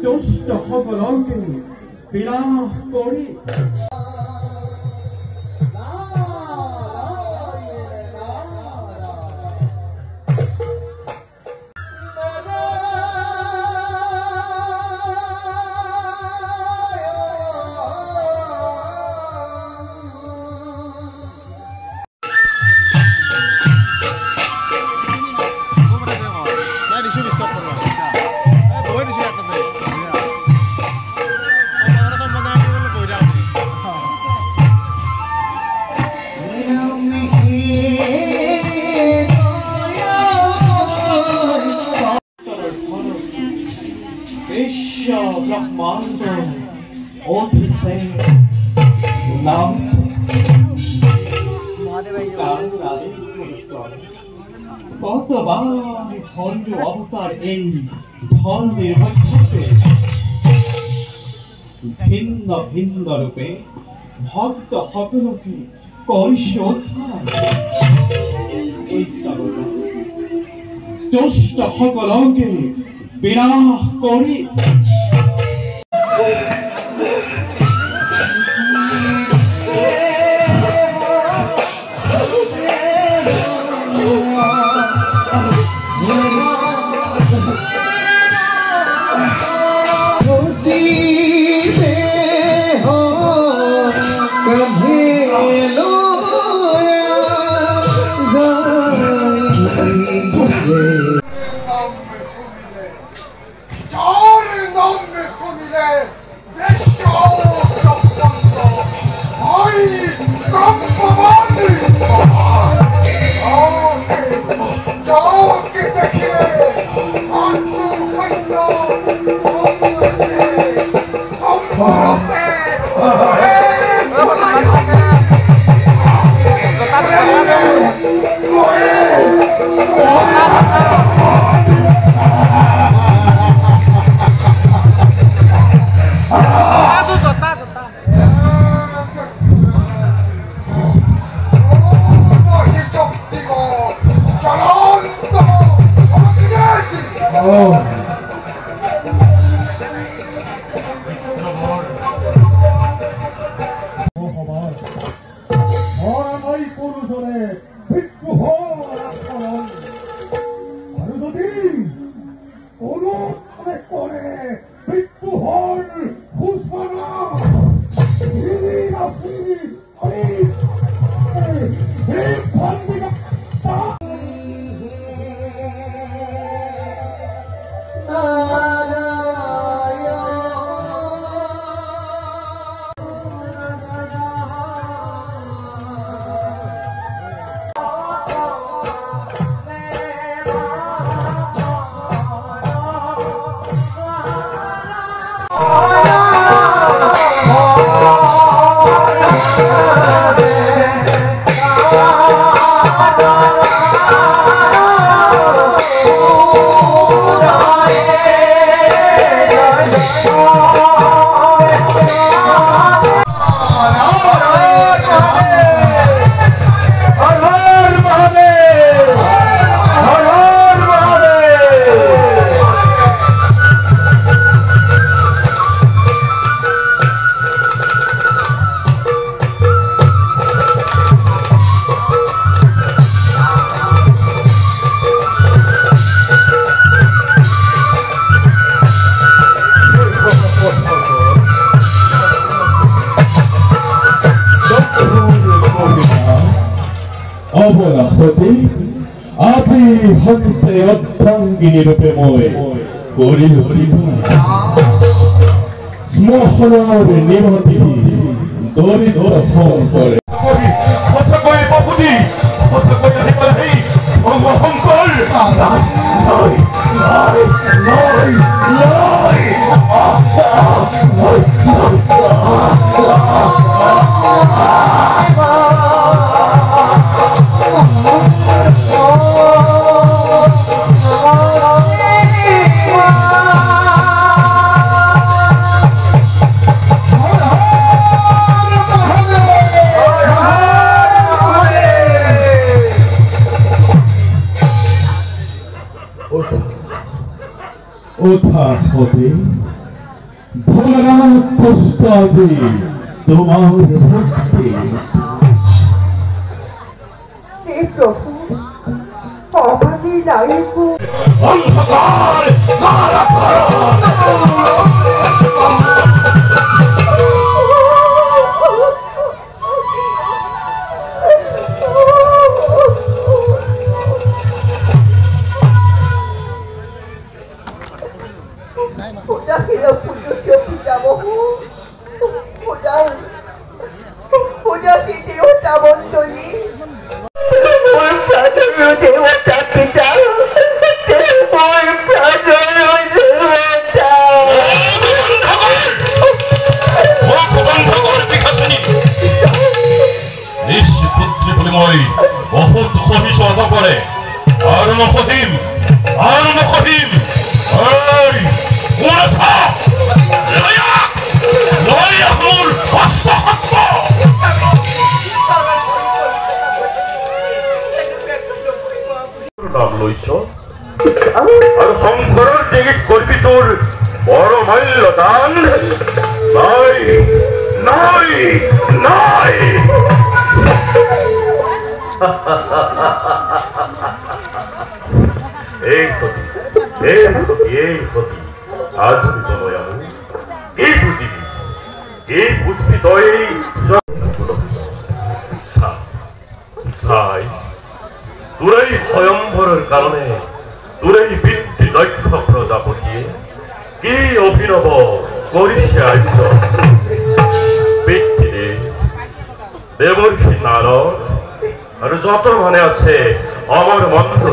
দুষ্ট সকলকে বিনাশ কৰি ब्रह्मांड ओथिसे नाम से কতবার ধর্ম অবতার এই ধর্মের মধ্যে ভিন্ন ভিন্ন রূপে ভক্ত সকলকে করিস উদ্ধার এই জগত দুষ্ট সকলকে বিনাশ কৰি নবনা সতী আজি হন্তে অৰ্ধাংগিনী ৰূপে মই কৰিলো শ্মশানৰ নিমতি দৰিদ্ৰ শংকৰে সঁচাকৈ বাপুতি সঁচাকৈ আহিবলৈ সেই শংকৰ ওঠা হতে ভোলানাথ কষ্ট আজি তোমাৰ ভক্তি প্ৰভু অভাবী নায়ক অন্ধকাৰ বহুত সহিষ্ণুতা কৰে আৰু নসহিম কোন আছা মোৰ হস্ত হস্ত নাম লৈছ আৰু শংকৰৰ ডিঙিত কৰিবি তোৰ পৰমাল্য দান নাই নাই নাই এই সতী আজ আমি তনয় আমো এই বুঝবি তই চাই তোর এই স্বয়ম্বরের কারণে তোর এই বৃত্তি দক্ষ প্রজাপতিয়ে কি অভিনব করিছে আয়োজন বৃত্তিরে দেবর্ষী নারদ আর যত মানে আছে আমার মন্ত্র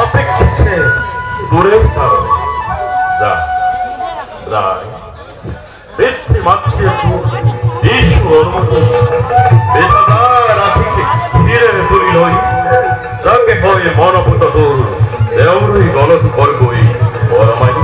অপেক্ষিছে দূরের কারণে যা রায় বৃত্তি মাতৃ ঈশ্বর অনুমতি রাধিকে ধীরে তুলি লই যাকে হয় মনপুত দূর দেউরই গলত করবই পরমাই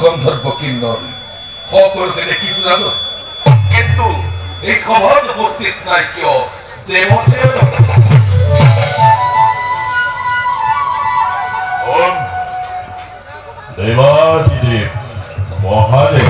গন্ধর্ব কিন্নর সকলকে দেখিছো জানো, কিন্তু এই খবর উপস্থিত নাই কিয়? দেৱদেৱ দেৱাদিদেৱ মহাদেৱ